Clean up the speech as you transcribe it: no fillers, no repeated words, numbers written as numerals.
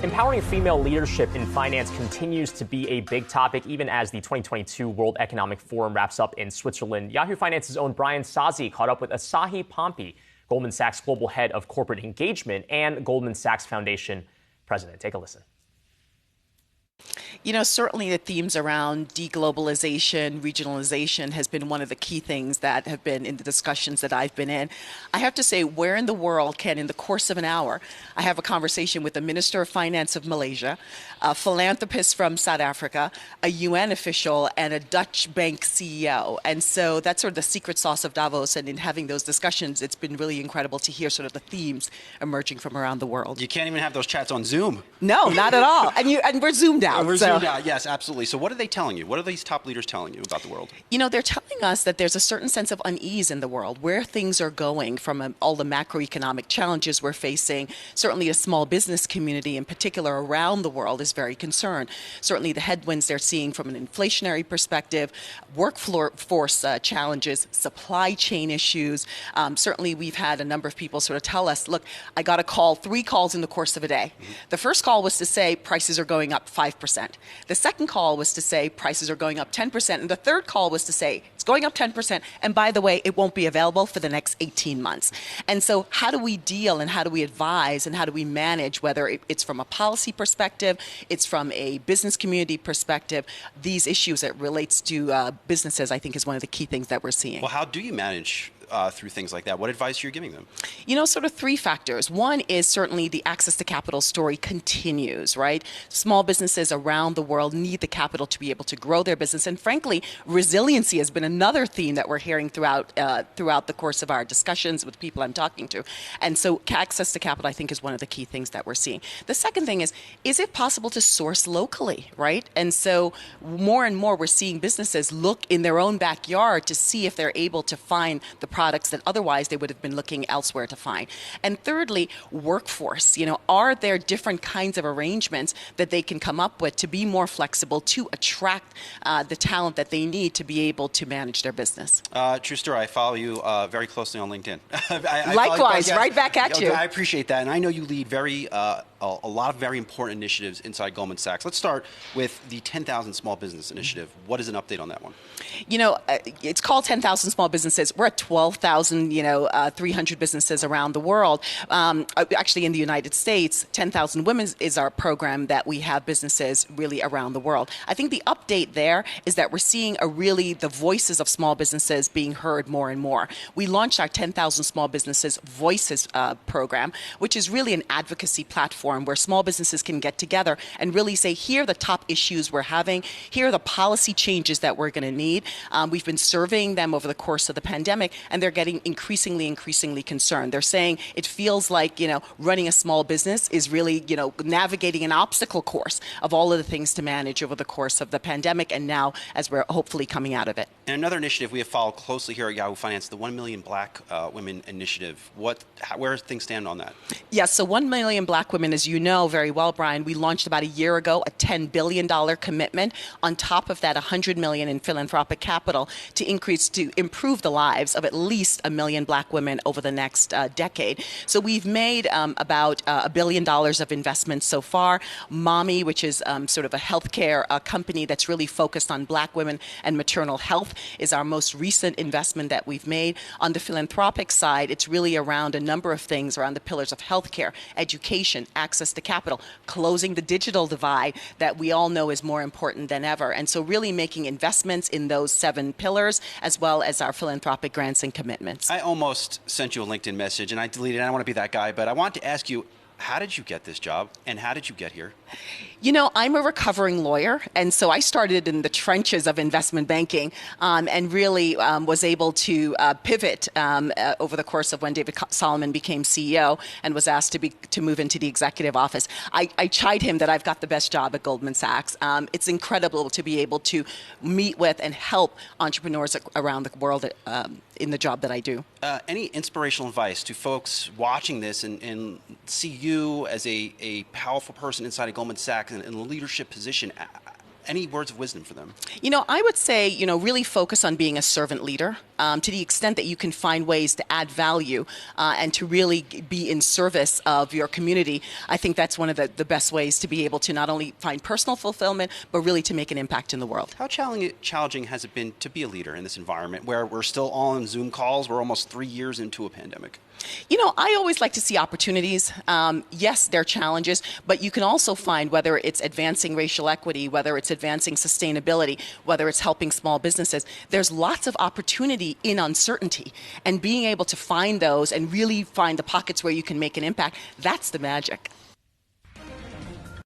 Empowering female leadership in finance continues to be a big topic, even as the 2022 World Economic Forum wraps up in Switzerland. Yahoo Finance's own Brian Sozzi caught up with Asahi Pompey, Goldman Sachs Global Head of Corporate Engagement and Goldman Sachs Foundation President. Take a listen. You know, certainly the themes around deglobalization, regionalization has been one of the key things that have been in the discussions that I've been in. I have to say, where in the world can, in the course of an hour, I have a conversation with the Minister of Finance of Malaysia, a philanthropist from South Africa, a UN official, and a Dutch bank CEO. And so that's sort of the secret sauce of Davos. And in having those discussions, it's been really incredible to hear sort of the themes emerging from around the world. You can't even have those chats on Zoom. No, not at all. And we're zoomed out. We're zoomed out, yes, absolutely. So what are they telling you? What are these top leaders telling you about the world? You know, they're telling us that there's a certain sense of unease in the world, where things are going from all the macroeconomic challenges we're facing. Certainly a small business community in particular around the world is very concerned. Certainly the headwinds they're seeing from an inflationary perspective, workforce challenges, supply chain issues. Certainly we've had a number of people sort of tell us, look, I got a call, 3 calls in the course of a day. Mm-hmm. The first call was to say prices are going up 5%. The second call was to say prices are going up 10%. And the third call was to say it's going up 10%. And by the way, it won't be available for the next 18 months. And so how do we deal and how do we advise and how do we manage, whether it's from a policy perspective, it's from a business community perspective, these issues that relates to businesses, I think is one of the key things that we're seeing. Well, how do you manage through things like that? What advice are you giving them? You know, sort of 3 factors. One is certainly the access to capital story continues, right? Small businesses around the world need the capital to be able to grow their business. And frankly, resiliency has been another theme that we're hearing throughout the course of our discussions with people I'm talking to. And so access to capital, I think, is one of the key things that we're seeing. The second thing is it possible to source locally, right? And so more and more we're seeing businesses look in their own backyard to see if they're able to find the products that otherwise they would have been looking elsewhere to find. And thirdly, workforce. You know, are there different kinds of arrangements that they can come up with to be more flexible, to attract the talent that they need to be able to manage their business? True story. I follow you very closely on LinkedIn. Likewise, right back at you. I appreciate that. And I know you lead a lot of very important initiatives inside Goldman Sachs. Let's start with the 10,000 Small Business Initiative. What is an update on that one? You know, it's called 10,000 Small Businesses. We're at 12,000, 300 businesses around the world. Actually, in the United States, 10,000 Women is our program that we have businesses really around the world. I think the update there is that we're seeing the voices of small businesses being heard more and more. We launched our 10,000 Small Businesses Voices program, which is really an advocacy platform where small businesses can get together and really say, here are the top issues we're having, here are the policy changes that we're going to need. We've been surveying them over the course of the pandemic, and they're getting increasingly concerned. They're saying it feels like, running a small business is really, navigating an obstacle course of all of the things to manage over the course of the pandemic and now as we're hopefully coming out of it. And another initiative we have followed closely here at Yahoo Finance, the 1 Million Black Women Initiative. Where do things stand on that? Yes, so 1 Million Black Women, as you know very well, Brian, we launched about a year ago a $10 billion commitment. On top of that, $100 million in philanthropic capital to improve the lives of at least 1 million Black women over the next decade. So we've made about $1 billion of investments so far. Mommy, which is sort of a healthcare company that's really focused on Black women and maternal health, is our most recent investment that we've made. On the philanthropic side, it's really around a number of things around the pillars of healthcare, education, access to capital, closing the digital divide that we all know is more important than ever. And so really making investments in those 7 pillars, as well as our philanthropic grants and commitments. I almost sent you a LinkedIn message and I deleted it. I don't want to be that guy, but I want to ask you, how did you get this job and how did you get here? You know, I'm a recovering lawyer, and so I started in the trenches of investment banking and really was able to pivot over the course of when David Solomon became CEO and was asked to move into the executive office. I chide him that I've got the best job at Goldman Sachs. It's incredible to be able to meet with and help entrepreneurs around the world in the job that I do. Any inspirational advice to folks watching this and see you as a powerful person inside of Goldman Sachs in a leadership position? Any words of wisdom for them? I would say, really focus on being a servant leader to the extent that you can find ways to add value and to really be in service of your community. I think that's one of the best ways to be able to not only find personal fulfillment, but really to make an impact in the world. How challenging has it been to be a leader in this environment where we're still all on Zoom calls? We're almost 3 years into a pandemic. I always like to see opportunities. Yes, there are challenges, but you can also find whether it's advancing racial equity, whether it's advancing sustainability, whether it's helping small businesses. There's lots of opportunity in uncertainty, and being able to find those and really find the pockets where you can make an impact, that's the magic.